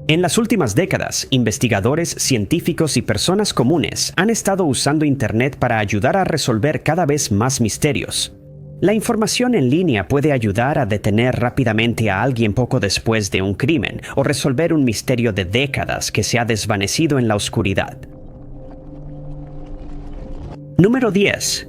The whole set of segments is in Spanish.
En las últimas décadas, investigadores, científicos y personas comunes han estado usando Internet para ayudar a resolver cada vez más misterios. La información en línea puede ayudar a detener rápidamente a alguien poco después de un crimen o resolver un misterio de décadas que se ha desvanecido en la oscuridad. Número 10.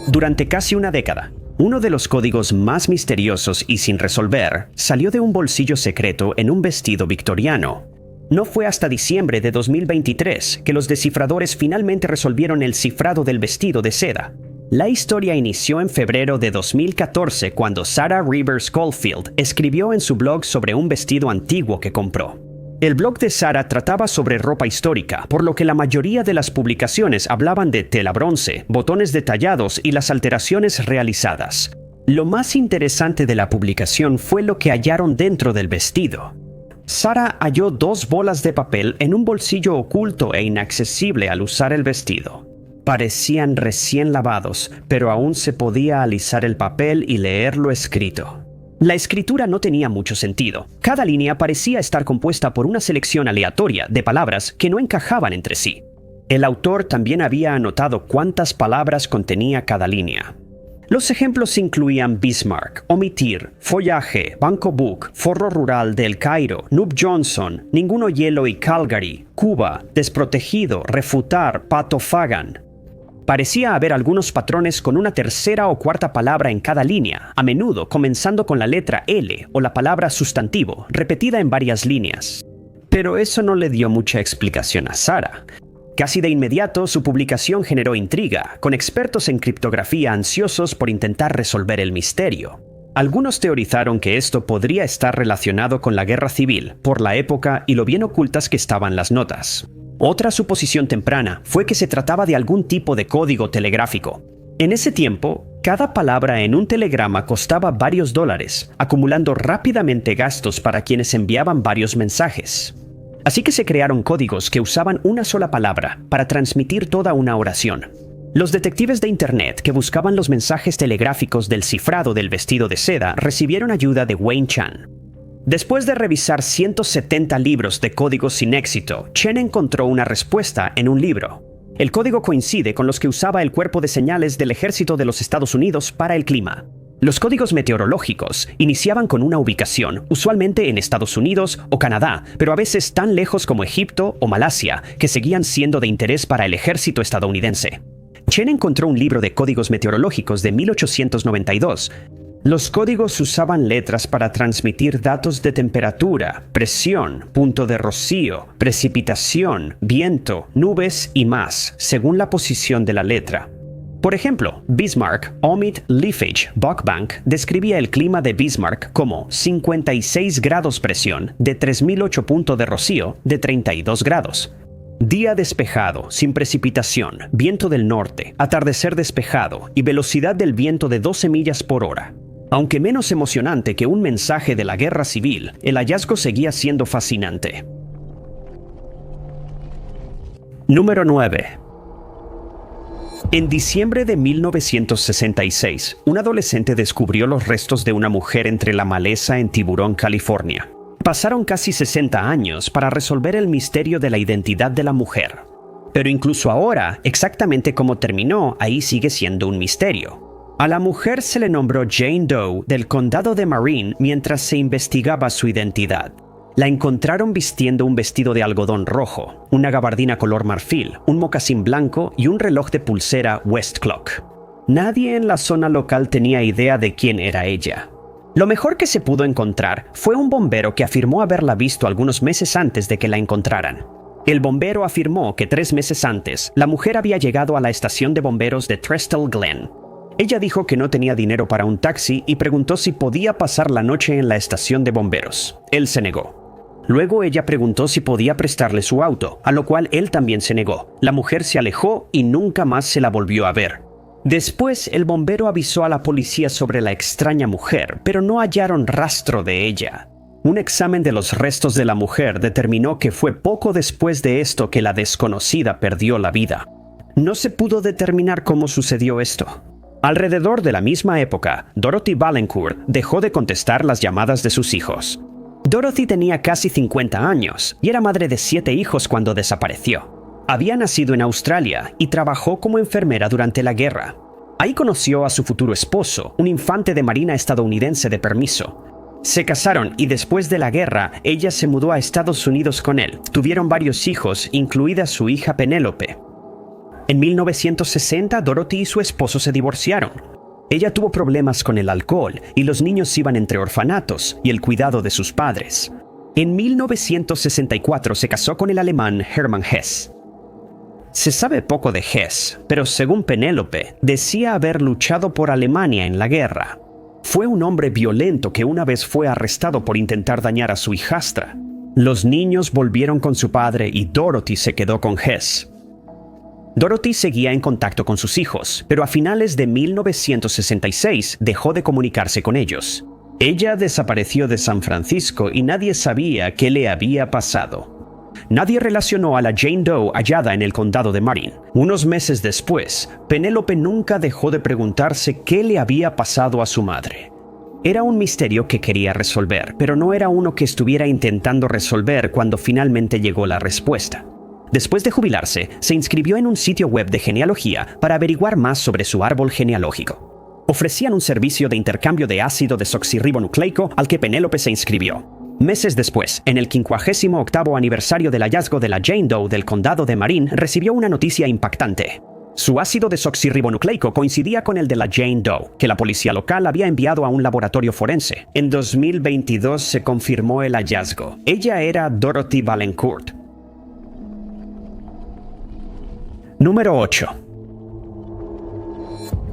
Durante casi una década, uno de los códigos más misteriosos y sin resolver salió de un bolsillo secreto en un vestido victoriano. No fue hasta diciembre de 2023 que los descifradores finalmente resolvieron el cifrado del vestido de seda. La historia inició en febrero de 2014 cuando Sarah Rivers Caulfield escribió en su blog sobre un vestido antiguo que compró. El blog de Sarah trataba sobre ropa histórica, por lo que la mayoría de las publicaciones hablaban de tela bronce, botones detallados y las alteraciones realizadas. Lo más interesante de la publicación fue lo que hallaron dentro del vestido. Sarah halló 2 bolas de papel en un bolsillo oculto e inaccesible al usar el vestido. Parecían recién lavados, pero aún se podía alisar el papel y leer lo escrito. La escritura no tenía mucho sentido. Cada línea parecía estar compuesta por una selección aleatoria de palabras que no encajaban entre sí. El autor también había anotado cuántas palabras contenía cada línea. Los ejemplos incluían Bismarck, omitir, follaje, Banco Book, forro rural del Cairo, Noob Johnson, ninguno hielo y Calgary, Cuba, desprotegido, refutar, Pato Fagan. Parecía haber algunos patrones con una tercera o cuarta palabra en cada línea, a menudo comenzando con la letra L o la palabra sustantivo, repetida en varias líneas. Pero eso no le dio mucha explicación a Sarah. Casi de inmediato, su publicación generó intriga, con expertos en criptografía ansiosos por intentar resolver el misterio. Algunos teorizaron que esto podría estar relacionado con la guerra civil, por la época y lo bien ocultas que estaban las notas. Otra suposición temprana fue que se trataba de algún tipo de código telegráfico. En ese tiempo, cada palabra en un telegrama costaba varios dólares, acumulando rápidamente gastos para quienes enviaban varios mensajes. Así que se crearon códigos que usaban una sola palabra para transmitir toda una oración. Los detectives de Internet que buscaban los mensajes telegráficos del cifrado del vestido de seda recibieron ayuda de Wayne Chan. Después de revisar 170 libros de códigos sin éxito, Chen encontró una respuesta en un libro. El código coincide con los que usaba el cuerpo de señales del ejército de los Estados Unidos para el clima. Los códigos meteorológicos iniciaban con una ubicación, usualmente en Estados Unidos o Canadá, pero a veces tan lejos como Egipto o Malasia, que seguían siendo de interés para el ejército estadounidense. Chen encontró un libro de códigos meteorológicos de 1892. Los códigos usaban letras para transmitir datos de temperatura, presión, punto de rocío, precipitación, viento, nubes y más, según la posición de la letra. Por ejemplo, Bismarck, Omid Leafage, Buckbank describía el clima de Bismarck como 56 grados presión de 3008 punto de rocío de 32 grados. Día despejado, sin precipitación, viento del norte, atardecer despejado y velocidad del viento de 12 millas por hora. Aunque menos emocionante que un mensaje de la guerra civil, el hallazgo seguía siendo fascinante. Número 9. En diciembre de 1966, un adolescente descubrió los restos de una mujer entre la maleza en Tiburón, California. Pasaron casi 60 años para resolver el misterio de la identidad de la mujer. Pero incluso ahora, exactamente cómo terminó, ahí sigue siendo un misterio. A la mujer se le nombró Jane Doe del condado de Marin mientras se investigaba su identidad. La encontraron vistiendo un vestido de algodón rojo, una gabardina color marfil, un mocasín blanco y un reloj de pulsera Westclock. Nadie en la zona local tenía idea de quién era ella. Lo mejor que se pudo encontrar fue un bombero que afirmó haberla visto algunos meses antes de que la encontraran. El bombero afirmó que 3 meses antes, la mujer había llegado a la estación de bomberos de Trestle Glen. Ella dijo que no tenía dinero para un taxi y preguntó si podía pasar la noche en la estación de bomberos. Él se negó. Luego ella preguntó si podía prestarle su auto, a lo cual él también se negó. La mujer se alejó y nunca más se la volvió a ver. Después, el bombero avisó a la policía sobre la extraña mujer, pero no hallaron rastro de ella. Un examen de los restos de la mujer determinó que fue poco después de esto que la desconocida perdió la vida. No se pudo determinar cómo sucedió esto. Alrededor de la misma época, Dorothy Valancourt dejó de contestar las llamadas de sus hijos. Dorothy tenía casi 50 años y era madre de 7 hijos cuando desapareció. Había nacido en Australia y trabajó como enfermera durante la guerra. Ahí conoció a su futuro esposo, un infante de marina estadounidense de permiso. Se casaron y después de la guerra, ella se mudó a Estados Unidos con él. Tuvieron varios hijos, incluida su hija Penélope. En 1960, Dorothy y su esposo se divorciaron. Ella tuvo problemas con el alcohol y los niños iban entre orfanatos y el cuidado de sus padres. En 1964 se casó con el alemán Hermann Hesse. Se sabe poco de Hesse, pero según Penélope, decía haber luchado por Alemania en la guerra. Fue un hombre violento que una vez fue arrestado por intentar dañar a su hijastra. Los niños volvieron con su padre y Dorothy se quedó con Hesse. Dorothy seguía en contacto con sus hijos, pero a finales de 1966 dejó de comunicarse con ellos. Ella desapareció de San Francisco y nadie sabía qué le había pasado. Nadie relacionó a la Jane Doe hallada en el condado de Marin. Unos meses después, Penélope nunca dejó de preguntarse qué le había pasado a su madre. Era un misterio que quería resolver, pero no era uno que estuviera intentando resolver cuando finalmente llegó la respuesta. Después de jubilarse, se inscribió en un sitio web de genealogía para averiguar más sobre su árbol genealógico. Ofrecían un servicio de intercambio de ácido desoxirribonucleico al que Penélope se inscribió. Meses después, en el 58º aniversario del hallazgo de la Jane Doe del condado de Marin, recibió una noticia impactante. Su ácido desoxirribonucleico coincidía con el de la Jane Doe, que la policía local había enviado a un laboratorio forense. En 2022 se confirmó el hallazgo. Ella era Dorothy Valencourt. Número 8.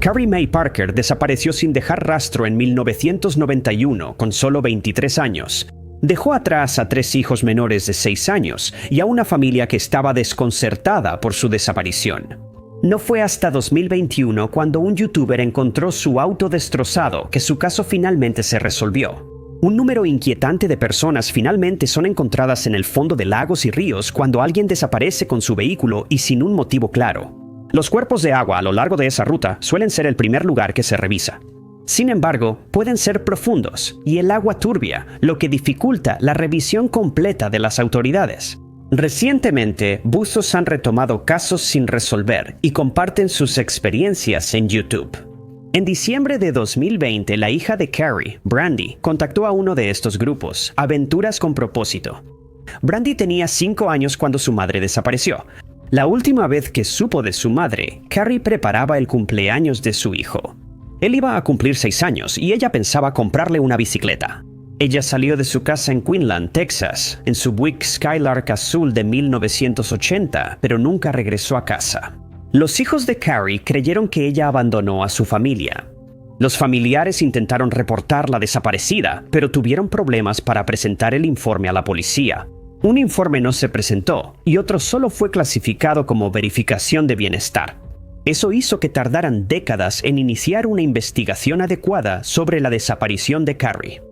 Carrie Mae Parker desapareció sin dejar rastro en 1991, con solo 23 años. Dejó atrás a 3 hijos menores de 6 años y a una familia que estaba desconcertada por su desaparición. No fue hasta 2021 cuando un youtuber encontró su auto destrozado que su caso finalmente se resolvió. Un número inquietante de personas finalmente son encontradas en el fondo de lagos y ríos cuando alguien desaparece con su vehículo y sin un motivo claro. Los cuerpos de agua a lo largo de esa ruta suelen ser el primer lugar que se revisa. Sin embargo, pueden ser profundos y el agua turbia, lo que dificulta la revisión completa de las autoridades. Recientemente, buzos han retomado casos sin resolver y comparten sus experiencias en YouTube. En diciembre de 2020, la hija de Carrie, Brandy, contactó a uno de estos grupos, Aventuras con Propósito. Brandy tenía 5 años cuando su madre desapareció. La última vez que supo de su madre, Carrie preparaba el cumpleaños de su hijo. Él iba a cumplir 6 años y ella pensaba comprarle una bicicleta. Ella salió de su casa en Quinlan, Texas, en su Buick Skylark azul de 1980, pero nunca regresó a casa. Los hijos de Carrie creyeron que ella abandonó a su familia. Los familiares intentaron reportar la desaparecida, pero tuvieron problemas para presentar el informe a la policía. Un informe no se presentó y otro solo fue clasificado como verificación de bienestar. Eso hizo que tardaran décadas en iniciar una investigación adecuada sobre la desaparición de Carrie.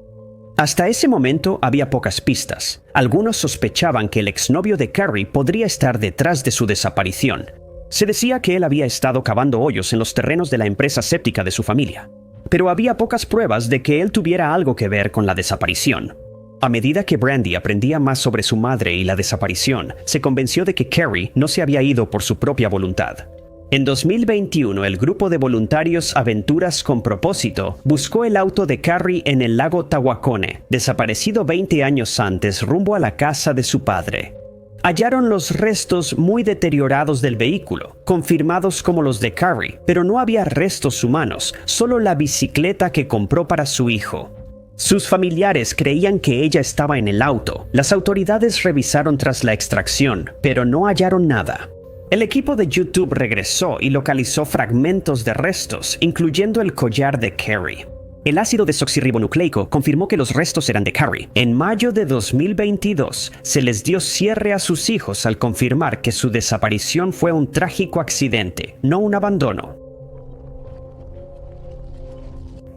Hasta ese momento había pocas pistas. Algunos sospechaban que el exnovio de Carrie podría estar detrás de su desaparición. Se decía que él había estado cavando hoyos en los terrenos de la empresa séptica de su familia. Pero había pocas pruebas de que él tuviera algo que ver con la desaparición. A medida que Brandy aprendía más sobre su madre y la desaparición, se convenció de que Carrie no se había ido por su propia voluntad. En 2021, el grupo de voluntarios Aventuras con Propósito buscó el auto de Carrie en el lago Tawakone, desaparecido 20 años antes rumbo a la casa de su padre. Hallaron los restos muy deteriorados del vehículo, confirmados como los de Carrie, pero no había restos humanos, solo la bicicleta que compró para su hijo. Sus familiares creían que ella estaba en el auto. Las autoridades revisaron tras la extracción, pero no hallaron nada. El equipo de YouTube regresó y localizó fragmentos de restos, incluyendo el collar de Carrie. El ácido desoxirribonucleico confirmó que los restos eran de Carrie. En mayo de 2022, se les dio cierre a sus hijos al confirmar que su desaparición fue un trágico accidente, no un abandono.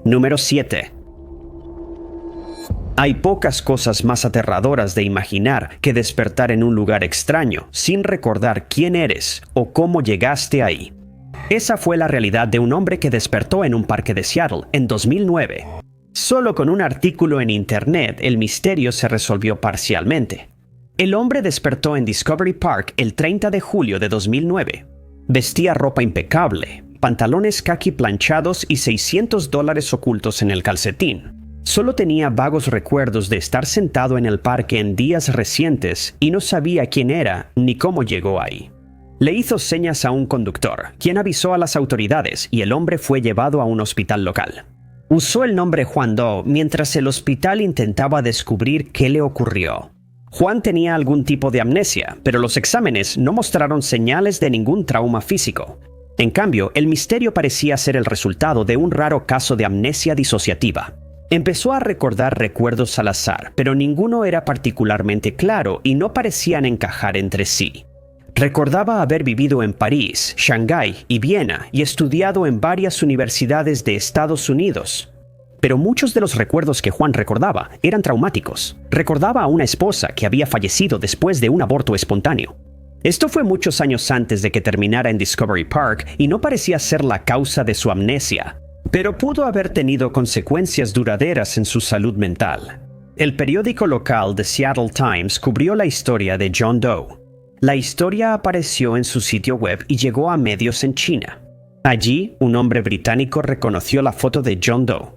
Número 7. Hay pocas cosas más aterradoras de imaginar que despertar en un lugar extraño sin recordar quién eres o cómo llegaste ahí. Esa fue la realidad de un hombre que despertó en un parque de Seattle en 2009. Solo con un artículo en Internet el misterio se resolvió parcialmente. El hombre despertó en Discovery Park el 30 de julio de 2009. Vestía ropa impecable, pantalones caqui planchados y $600 ocultos en el calcetín. Solo tenía vagos recuerdos de estar sentado en el parque en días recientes y no sabía quién era ni cómo llegó ahí. Le hizo señas a un conductor, quien avisó a las autoridades y el hombre fue llevado a un hospital local. Usó el nombre Juan Doe mientras el hospital intentaba descubrir qué le ocurrió. Juan tenía algún tipo de amnesia, pero los exámenes no mostraron señales de ningún trauma físico. En cambio, el misterio parecía ser el resultado de un raro caso de amnesia disociativa. Empezó a recordar recuerdos al azar, pero ninguno era particularmente claro y no parecían encajar entre sí. Recordaba haber vivido en París, Shanghái y Viena y estudiado en varias universidades de Estados Unidos. Pero muchos de los recuerdos que Juan recordaba eran traumáticos. Recordaba a una esposa que había fallecido después de un aborto espontáneo. Esto fue muchos años antes de que terminara en Discovery Park y no parecía ser la causa de su amnesia, pero pudo haber tenido consecuencias duraderas en su salud mental. El periódico local The Seattle Times cubrió la historia de John Doe. La historia apareció en su sitio web y llegó a medios en China. Allí, un hombre británico reconoció la foto de John Doe.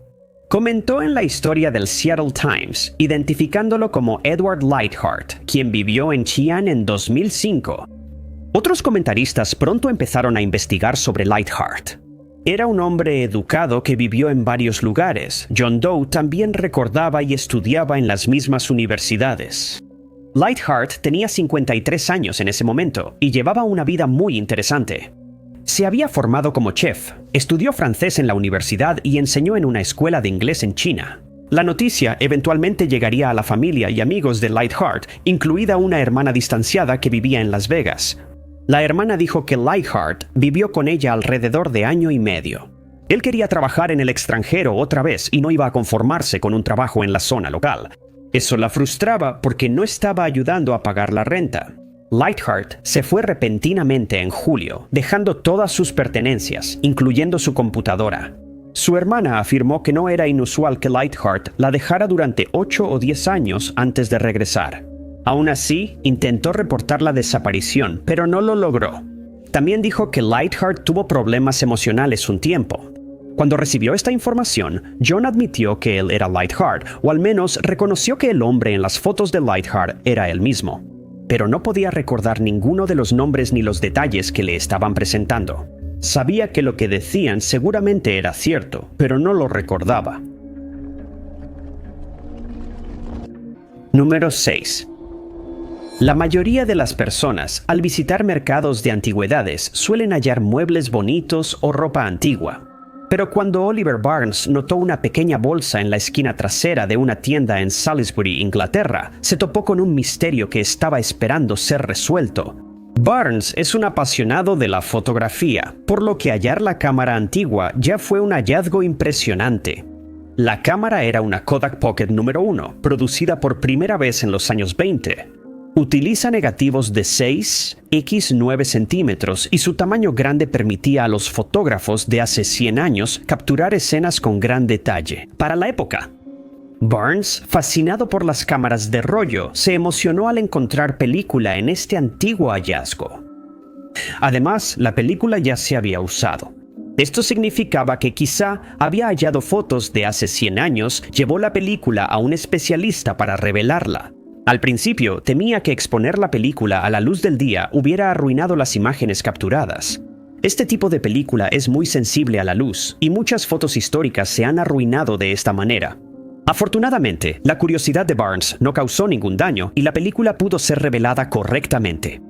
Comentó en la historia del Seattle Times, identificándolo como Edward Lightheart, quien vivió en Xi'an en 2005. Otros comentaristas pronto empezaron a investigar sobre Lightheart. Era un hombre educado que vivió en varios lugares. John Doe también recordaba y estudiaba en las mismas universidades. Lightheart tenía 53 años en ese momento y llevaba una vida muy interesante. Se había formado como chef, estudió francés en la universidad y enseñó en una escuela de inglés en China. La noticia eventualmente llegaría a la familia y amigos de Lightheart, incluida una hermana distanciada que vivía en Las Vegas. La hermana dijo que Lightheart vivió con ella alrededor de año y medio. Él quería trabajar en el extranjero otra vez y no iba a conformarse con un trabajo en la zona local. Eso la frustraba porque no estaba ayudando a pagar la renta. Lightheart se fue repentinamente en julio, dejando todas sus pertenencias, incluyendo su computadora. Su hermana afirmó que no era inusual que Lightheart la dejara durante 8 o 10 años antes de regresar. Aún así, intentó reportar la desaparición, pero no lo logró. También dijo que Lightheart tuvo problemas emocionales un tiempo. Cuando recibió esta información, John admitió que él era Lightheart, o al menos reconoció que el hombre en las fotos de Lightheart era él mismo. Pero no podía recordar ninguno de los nombres ni los detalles que le estaban presentando. Sabía que lo que decían seguramente era cierto, pero no lo recordaba. Número 6. La mayoría de las personas, al visitar mercados de antigüedades, suelen hallar muebles bonitos o ropa antigua. Pero cuando Oliver Barnes notó una pequeña bolsa en la esquina trasera de una tienda en Salisbury, Inglaterra, se topó con un misterio que estaba esperando ser resuelto. Barnes es un apasionado de la fotografía, por lo que hallar la cámara antigua ya fue un hallazgo impresionante. La cámara era una Kodak Pocket número 1, producida por primera vez en los años 20. Utiliza negativos de 6x9 centímetros y su tamaño grande permitía a los fotógrafos de hace 100 años capturar escenas con gran detalle. Para la época, Barnes, fascinado por las cámaras de rollo, se emocionó al encontrar película en este antiguo hallazgo. Además, la película ya se había usado. Esto significaba que quizá había hallado fotos de hace 100 años, llevó la película a un especialista para revelarla. Al principio, temía que exponer la película a la luz del día hubiera arruinado las imágenes capturadas. Este tipo de película es muy sensible a la luz, y muchas fotos históricas se han arruinado de esta manera. Afortunadamente, la curiosidad de Barnes no causó ningún daño y la película pudo ser revelada correctamente.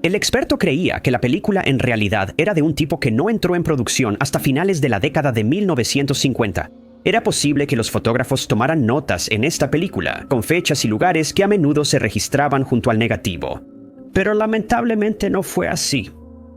El experto creía que la película en realidad era de un tipo que no entró en producción hasta finales de la década de 1950. Era posible que los fotógrafos tomaran notas en esta película, con fechas y lugares que a menudo se registraban junto al negativo. Pero lamentablemente no fue así.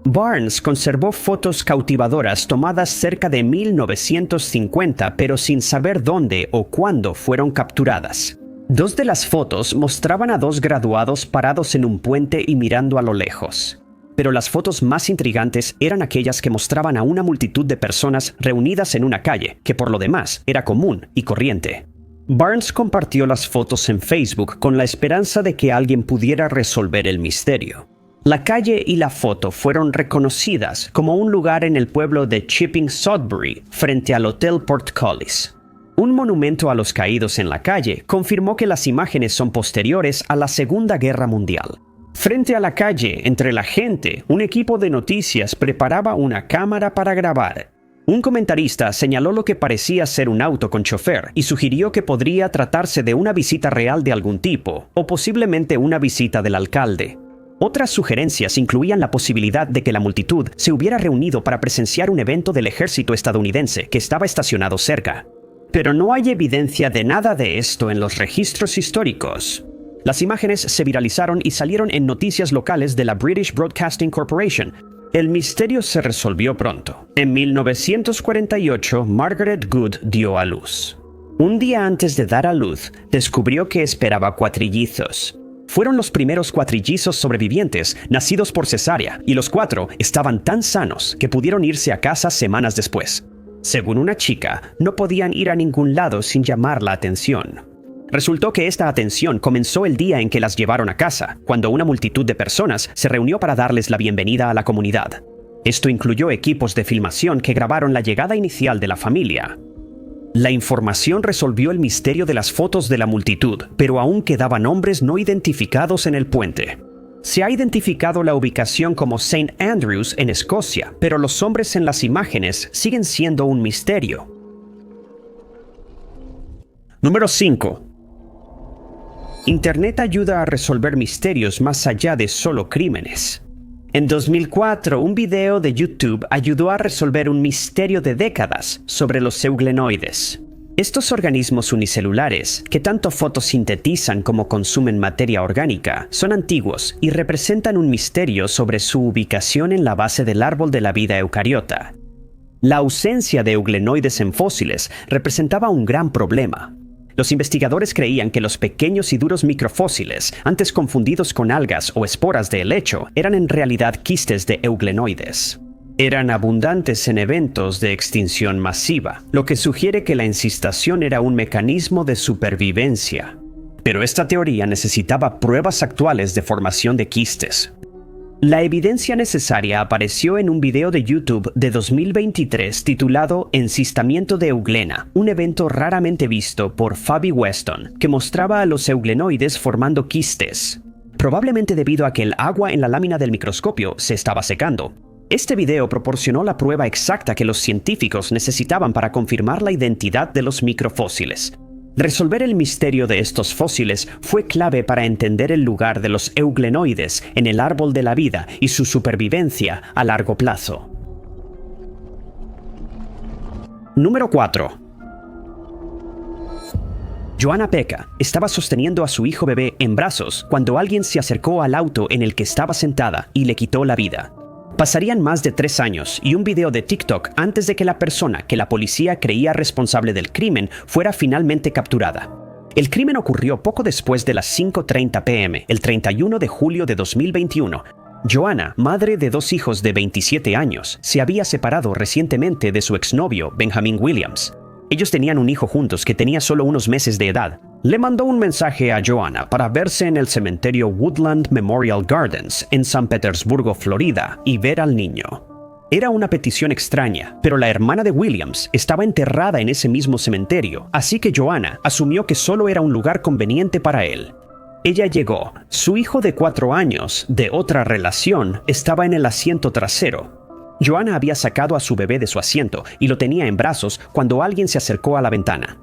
Barnes conservó fotos cautivadoras tomadas cerca de 1950, pero sin saber dónde o cuándo fueron capturadas. 2 de las fotos mostraban a 2 graduados parados en un puente y mirando a lo lejos. pero las fotos más intrigantes eran aquellas que mostraban a una multitud de personas reunidas en una calle, que por lo demás era común y corriente. Barnes compartió las fotos en Facebook con la esperanza de que alguien pudiera resolver el misterio. La calle y la foto fueron reconocidas como un lugar en el pueblo de Chipping Sudbury, frente al Hotel Portcullis. Un monumento a los caídos en la calle confirmó que las imágenes son posteriores a la Segunda Guerra Mundial. Frente a la calle, entre la gente, un equipo de noticias preparaba una cámara para grabar. Un comentarista señaló lo que parecía ser un auto con chofer y sugirió que podría tratarse de una visita real de algún tipo, o posiblemente una visita del alcalde. Otras sugerencias incluían la posibilidad de que la multitud se hubiera reunido para presenciar un evento del ejército estadounidense que estaba estacionado cerca. Pero no hay evidencia de nada de esto en los registros históricos. Las imágenes se viralizaron y salieron en noticias locales de la British Broadcasting Corporation. El misterio se resolvió pronto. En 1948, Margaret Good dio a luz. Un día antes de dar a luz, descubrió que esperaba cuatrillizos. Fueron los primeros cuatrillizos sobrevivientes nacidos por cesárea, y los 4 estaban tan sanos que pudieron irse a casa semanas después. Según una chica, no podían ir a ningún lado sin llamar la atención. Resultó que esta atención comenzó el día en que las llevaron a casa, cuando una multitud de personas se reunió para darles la bienvenida a la comunidad. Esto incluyó equipos de filmación que grabaron la llegada inicial de la familia. La información resolvió el misterio de las fotos de la multitud, pero aún quedaban hombres no identificados en el puente. Se ha identificado la ubicación como St. Andrews en Escocia, pero los hombres en las imágenes siguen siendo un misterio. Número 5. Internet ayuda a resolver misterios más allá de solo crímenes. En 2004, un video de YouTube ayudó a resolver un misterio de décadas sobre los euglenoides. Estos organismos unicelulares, que tanto fotosintetizan como consumen materia orgánica, son antiguos y representan un misterio sobre su ubicación en la base del árbol de la vida eucariota. La ausencia de euglenoides en fósiles representaba un gran problema. Los investigadores creían que los pequeños y duros microfósiles, antes confundidos con algas o esporas de helecho, eran en realidad quistes de euglenoides. Eran abundantes en eventos de extinción masiva, lo que sugiere que la encistación era un mecanismo de supervivencia. Pero esta teoría necesitaba pruebas actuales de formación de quistes. La evidencia necesaria apareció en un video de YouTube de 2023 titulado Encistamiento de euglena, un evento raramente visto por Phoebe Weston, que mostraba a los euglenoides formando quistes, probablemente debido a que el agua en la lámina del microscopio se estaba secando. Este video proporcionó la prueba exacta que los científicos necesitaban para confirmar la identidad de los microfósiles. Resolver el misterio de estos fósiles fue clave para entender el lugar de los euglenoides en el árbol de la vida y su supervivencia a largo plazo. Número 4. Joanna Pekka estaba sosteniendo a su hijo bebé en brazos cuando alguien se acercó al auto en el que estaba sentada y le quitó la vida. Pasarían más de 3 años y un video de TikTok antes de que la persona que la policía creía responsable del crimen fuera finalmente capturada. El crimen ocurrió poco después de las 5:30 p.m., el 31 de julio de 2021. Joanna, madre de 2 hijos de 27 años, se había separado recientemente de su exnovio, Benjamin Williams. Ellos tenían un hijo juntos que tenía solo unos meses de edad. Le mandó un mensaje a Joanna para verse en el cementerio Woodland Memorial Gardens en San Petersburgo, Florida, y ver al niño. Era una petición extraña, pero la hermana de Williams estaba enterrada en ese mismo cementerio, así que Joanna asumió que solo era un lugar conveniente para él. Ella llegó. Su hijo de 4 años, de otra relación, estaba en el asiento trasero. Joanna había sacado a su bebé de su asiento y lo tenía en brazos cuando alguien se acercó a la ventana.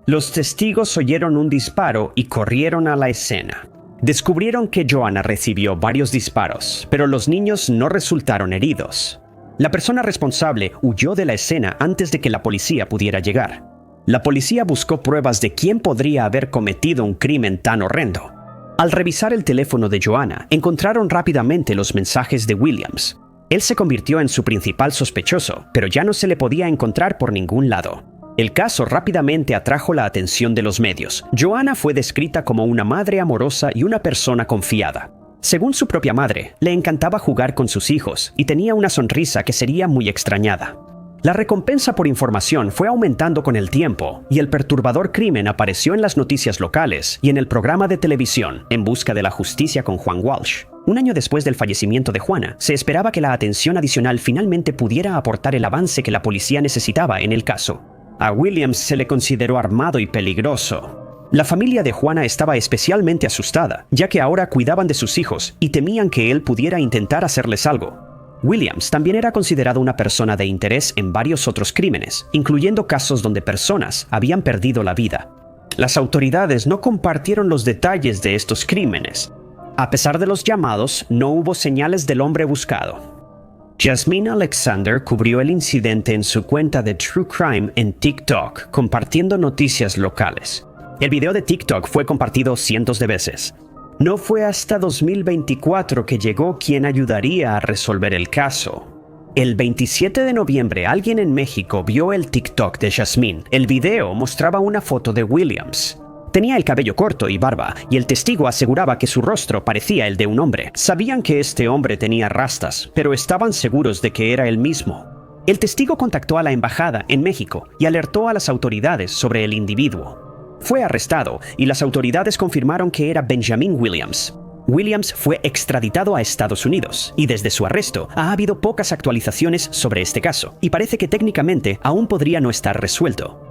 Los testigos oyeron un disparo y corrieron a la escena. Descubrieron que Joanna recibió varios disparos, pero los niños no resultaron heridos. La persona responsable huyó de la escena antes de que la policía pudiera llegar. La policía buscó pruebas de quién podría haber cometido un crimen tan horrendo. Al revisar el teléfono de Joanna, encontraron rápidamente los mensajes de Williams. Él se convirtió en su principal sospechoso, pero ya no se le podía encontrar por ningún lado. El caso rápidamente atrajo la atención de los medios. Joanna fue descrita como una madre amorosa y una persona confiada. Según su propia madre, le encantaba jugar con sus hijos y tenía una sonrisa que sería muy extrañada. La recompensa por información fue aumentando con el tiempo y el perturbador crimen apareció en las noticias locales y en el programa de televisión En busca de la justicia con Juan Walsh. Un año después del fallecimiento de Juana, se esperaba que la atención adicional finalmente pudiera aportar el avance que la policía necesitaba en el caso. A Williams se le consideró armado y peligroso. La familia de Juana estaba especialmente asustada, ya que ahora cuidaban de sus hijos y temían que él pudiera intentar hacerles algo. Williams también era considerado una persona de interés en varios otros crímenes, incluyendo casos donde personas habían perdido la vida. Las autoridades no compartieron los detalles de estos crímenes. A pesar de los llamados, no hubo señales del hombre buscado. Jasmine Alexander cubrió el incidente en su cuenta de True Crime en TikTok, compartiendo noticias locales. El video de TikTok fue compartido cientos de veces. No fue hasta 2024 que llegó quien ayudaría a resolver el caso. El 27 de noviembre, alguien en México vio el TikTok de Jasmine. El video mostraba una foto de Williams. Tenía el cabello corto y barba, y el testigo aseguraba que su rostro parecía el de un hombre. Sabían que este hombre tenía rastas, pero estaban seguros de que era el mismo. El testigo contactó a la embajada en México y alertó a las autoridades sobre el individuo. Fue arrestado y las autoridades confirmaron que era Benjamin Williams. Williams fue extraditado a Estados Unidos y desde su arresto ha habido pocas actualizaciones sobre este caso y parece que técnicamente aún podría no estar resuelto.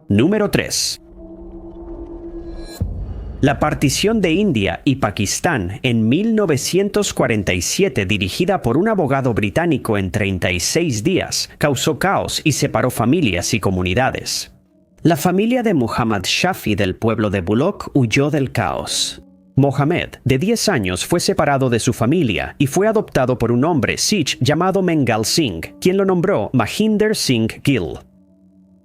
Número 3. La partición de India y Pakistán en 1947, dirigida por un abogado británico en 36 días, causó caos y separó familias y comunidades. La familia de Muhammad Shafi del pueblo de Bullock huyó del caos. Mohammed, de 10 años, fue separado de su familia y fue adoptado por un hombre Sikh llamado Mengal Singh, quien lo nombró Mahinder Singh Gill.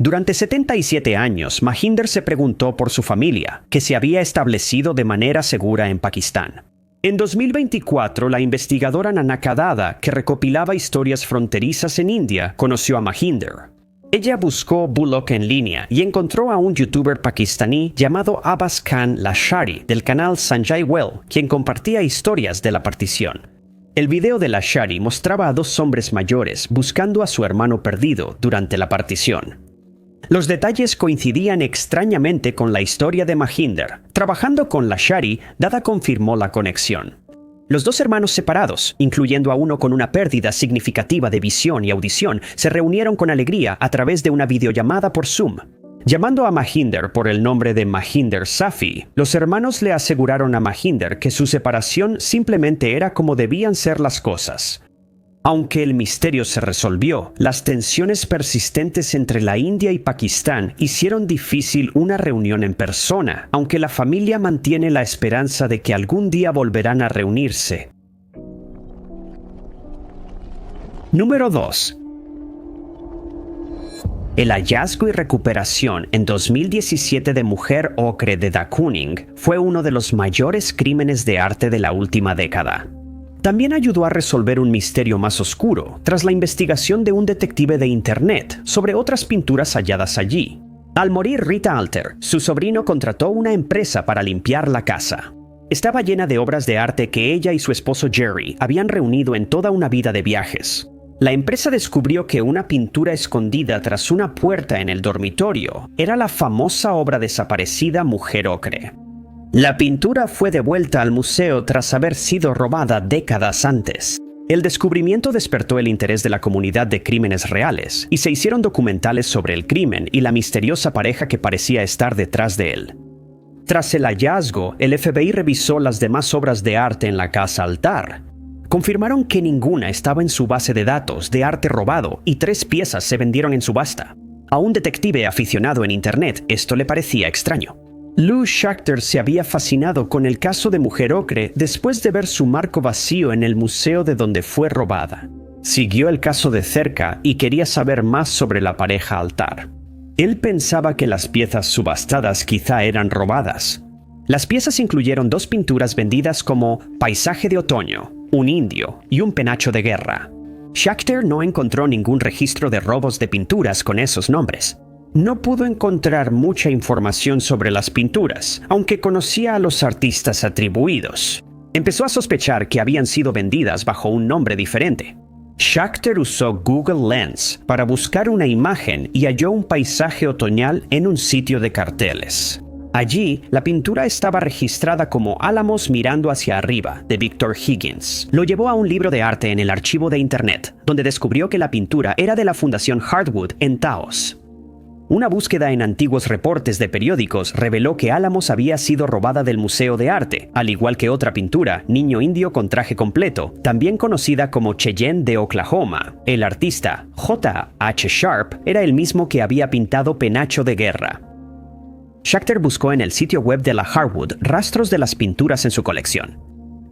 Durante 77 años, Mahinder se preguntó por su familia, que se había establecido de manera segura en Pakistán. En 2024, la investigadora Nanaka Dada, que recopilaba historias fronterizas en India, conoció a Mahinder. Ella buscó Bullock en línea y encontró a un youtuber pakistaní llamado Abbas Khan Lashari del canal Sanjay Well, quien compartía historias de la partición. El video de Lashari mostraba a dos hombres mayores buscando a su hermano perdido durante la partición. Los detalles coincidían extrañamente con la historia de Mahinder. Trabajando con Lashari, Dada confirmó la conexión. Los dos hermanos separados, incluyendo a uno con una pérdida significativa de visión y audición, se reunieron con alegría a través de una videollamada por Zoom. Llamando a Mahinder por el nombre de Mahinder Safi, los hermanos le aseguraron a Mahinder que su separación simplemente era como debían ser las cosas. Aunque el misterio se resolvió, las tensiones persistentes entre la India y Pakistán hicieron difícil una reunión en persona, aunque la familia mantiene la esperanza de que algún día volverán a reunirse. Número 2. El hallazgo y recuperación en 2017 de mujer ocre de Da Kuning fue uno de los mayores crímenes de arte de la última década. También ayudó a resolver un misterio más oscuro tras la investigación de un detective de internet sobre otras pinturas halladas allí. Al morir Rita Alter, su sobrino contrató una empresa para limpiar la casa. Estaba llena de obras de arte que ella y su esposo Jerry habían reunido en toda una vida de viajes. La empresa descubrió que una pintura escondida tras una puerta en el dormitorio era la famosa obra desaparecida Mujer Ocre. La pintura fue devuelta al museo tras haber sido robada décadas antes. El descubrimiento despertó el interés de la comunidad de crímenes reales y se hicieron documentales sobre el crimen y la misteriosa pareja que parecía estar detrás de él. Tras el hallazgo, el FBI revisó las demás obras de arte en la casa Altar. Confirmaron que ninguna estaba en su base de datos de arte robado y 3 piezas se vendieron en subasta. A un detective aficionado en internet esto le parecía extraño. Lou Schachter se había fascinado con el caso de Mujer Ocre después de ver su marco vacío en el museo de donde fue robada. Siguió el caso de cerca y quería saber más sobre la pareja Altar. Él pensaba que las piezas subastadas quizá eran robadas. Las piezas incluyeron 2 pinturas vendidas como Paisaje de Otoño, un indio y un penacho de guerra. Schachter no encontró ningún registro de robos de pinturas con esos nombres. No pudo encontrar mucha información sobre las pinturas, aunque conocía a los artistas atribuidos. Empezó a sospechar que habían sido vendidas bajo un nombre diferente. Schachter usó Google Lens para buscar una imagen y halló un paisaje otoñal en un sitio de carteles. Allí, la pintura estaba registrada como Álamos mirando hacia arriba, de Victor Higgins. Lo llevó a un libro de arte en el archivo de Internet, donde descubrió que la pintura era de la Fundación Hardwood en Taos. Una búsqueda en antiguos reportes de periódicos reveló que Álamos había sido robada del Museo de Arte, al igual que otra pintura, Niño Indio con traje completo, también conocida como Cheyenne de Oklahoma. El artista, J. H. Sharp, era el mismo que había pintado Penacho de Guerra. Schachter buscó en el sitio web de la Hardwood rastros de las pinturas en su colección.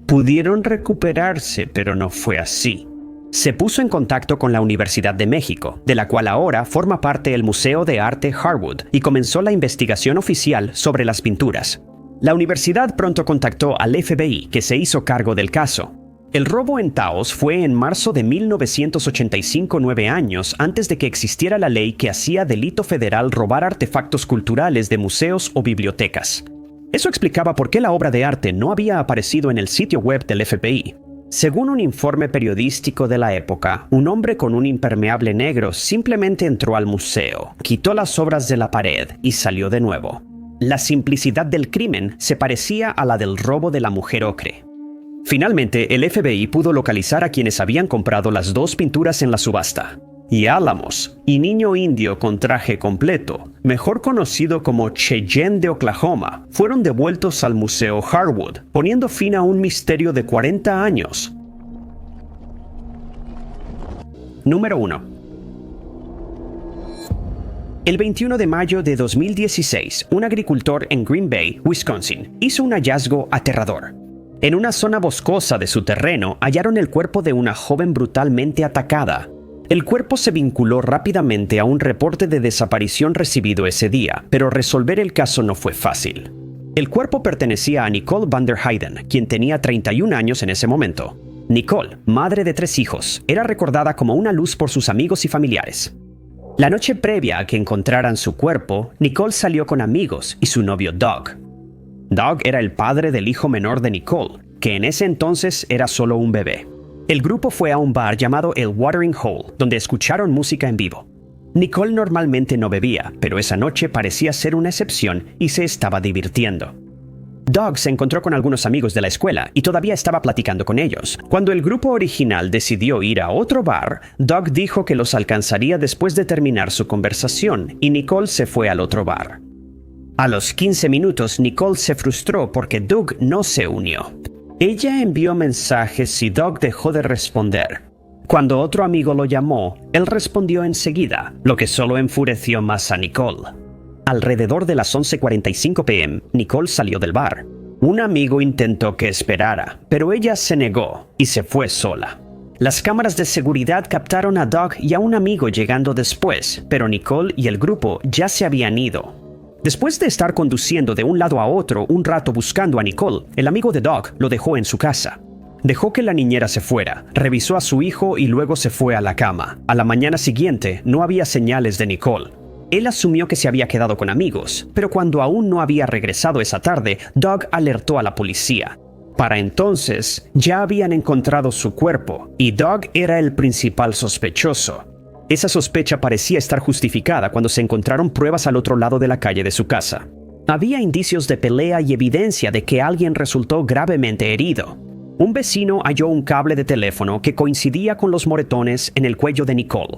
Pudieron recuperarse, pero no fue así. Se puso en contacto con la Universidad de México, de la cual ahora forma parte el Museo de Arte Hardwood, y comenzó la investigación oficial sobre las pinturas. La universidad pronto contactó al FBI, que se hizo cargo del caso. El robo en Taos fue en marzo de 1985, 9 años antes de que existiera la ley que hacía delito federal robar artefactos culturales de museos o bibliotecas. Eso explicaba por qué la obra de arte no había aparecido en el sitio web del FBI. Según un informe periodístico de la época, un hombre con un impermeable negro simplemente entró al museo, quitó las obras de la pared y salió de nuevo. La simplicidad del crimen se parecía a la del robo de la mujer ocre. Finalmente, el FBI pudo localizar a quienes habían comprado las dos pinturas en la subasta. Y Álamos y Niño Indio con traje completo, mejor conocido como Cheyenne de Oklahoma, fueron devueltos al Museo Hardwood, poniendo fin a un misterio de 40 años. Número 1. El 21 de mayo de 2016, un agricultor en Green Bay, Wisconsin, hizo un hallazgo aterrador. En una zona boscosa de su terreno hallaron el cuerpo de una joven brutalmente atacada. El cuerpo se vinculó rápidamente a un reporte de desaparición recibido ese día, pero resolver el caso no fue fácil. El cuerpo pertenecía a Nicole van der Heyden, quien tenía 31 años en ese momento. Nicole, madre de 3 hijos, era recordada como una luz por sus amigos y familiares. La noche previa a que encontraran su cuerpo, Nicole salió con amigos y su novio Doug. Doug era el padre del hijo menor de Nicole, que en ese entonces era solo un bebé. El grupo fue a un bar llamado el Watering Hole, donde escucharon música en vivo. Nicole normalmente no bebía, pero esa noche parecía ser una excepción y se estaba divirtiendo. Doug se encontró con algunos amigos de la escuela y todavía estaba platicando con ellos. Cuando el grupo original decidió ir a otro bar, Doug dijo que los alcanzaría después de terminar su conversación y Nicole se fue al otro bar. A los 15 minutos, Nicole se frustró porque Doug no se unió. Ella envió mensajes y Doug dejó de responder. Cuando otro amigo lo llamó, él respondió enseguida, lo que solo enfureció más a Nicole. Alrededor de las 11:45 p.m., Nicole salió del bar. Un amigo intentó que esperara, pero ella se negó y se fue sola. Las cámaras de seguridad captaron a Doug y a un amigo llegando después, pero Nicole y el grupo ya se habían ido. Después de estar conduciendo de un lado a otro un rato buscando a Nicole, el amigo de Doug lo dejó en su casa. Dejó que la niñera se fuera, revisó a su hijo y luego se fue a la cama. A la mañana siguiente no había señales de Nicole. Él asumió que se había quedado con amigos, pero cuando aún no había regresado esa tarde, Doug alertó a la policía. Para entonces, ya habían encontrado su cuerpo y Doug era el principal sospechoso. Esa sospecha parecía estar justificada cuando se encontraron pruebas al otro lado de la calle de su casa. Había indicios de pelea y evidencia de que alguien resultó gravemente herido. Un vecino halló un cable de teléfono que coincidía con los moretones en el cuello de Nicole.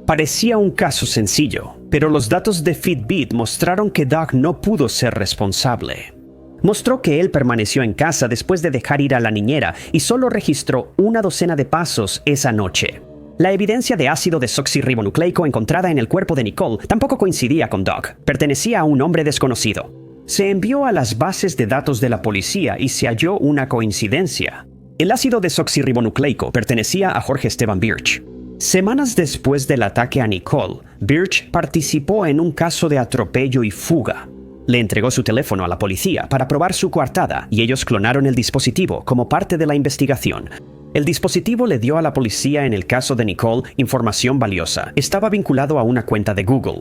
Parecía un caso sencillo, pero los datos de Fitbit mostraron que Doug no pudo ser responsable. Mostró que él permaneció en casa después de dejar ir a la niñera y solo registró una docena de pasos esa noche. La evidencia de ácido desoxirribonucleico encontrada en el cuerpo de Nicole tampoco coincidía con Doug. Pertenecía a un hombre desconocido. Se envió a las bases de datos de la policía y se halló una coincidencia. El ácido desoxirribonucleico pertenecía a Jorge Esteban Birch. Semanas después del ataque a Nicole, Birch participó en un caso de atropello y fuga. Le entregó su teléfono a la policía para probar su coartada y ellos clonaron el dispositivo como parte de la investigación. El dispositivo le dio a la policía en el caso de Nicole información valiosa. Estaba vinculado a una cuenta de Google.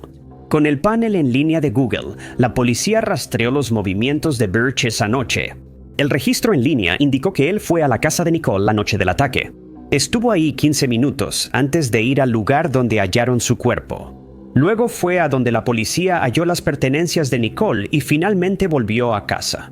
Con el panel en línea de Google, la policía rastreó los movimientos de Birch esa noche. El registro en línea indicó que él fue a la casa de Nicole la noche del ataque. Estuvo ahí 15 minutos antes de ir al lugar donde hallaron su cuerpo. Luego fue a donde la policía halló las pertenencias de Nicole y finalmente volvió a casa.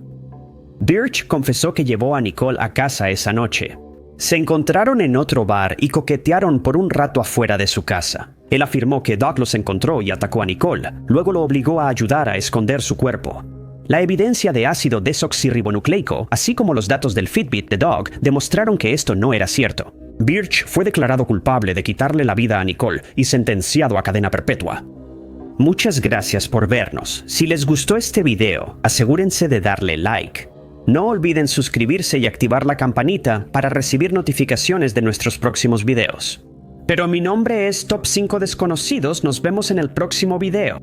Birch confesó que llevó a Nicole a casa esa noche. Se encontraron en otro bar y coquetearon por un rato afuera de su casa. Él afirmó que Doug los encontró y atacó a Nicole, luego lo obligó a ayudar a esconder su cuerpo. La evidencia de ácido desoxirribonucleico, así como los datos del Fitbit de Doug, demostraron que esto no era cierto. Birch fue declarado culpable de quitarle la vida a Nicole y sentenciado a cadena perpetua. Muchas gracias por vernos. Si les gustó este video, asegúrense de darle like. No olviden suscribirse y activar la campanita para recibir notificaciones de nuestros próximos videos. Pero mi nombre es Top 5 Desconocidos, nos vemos en el próximo video.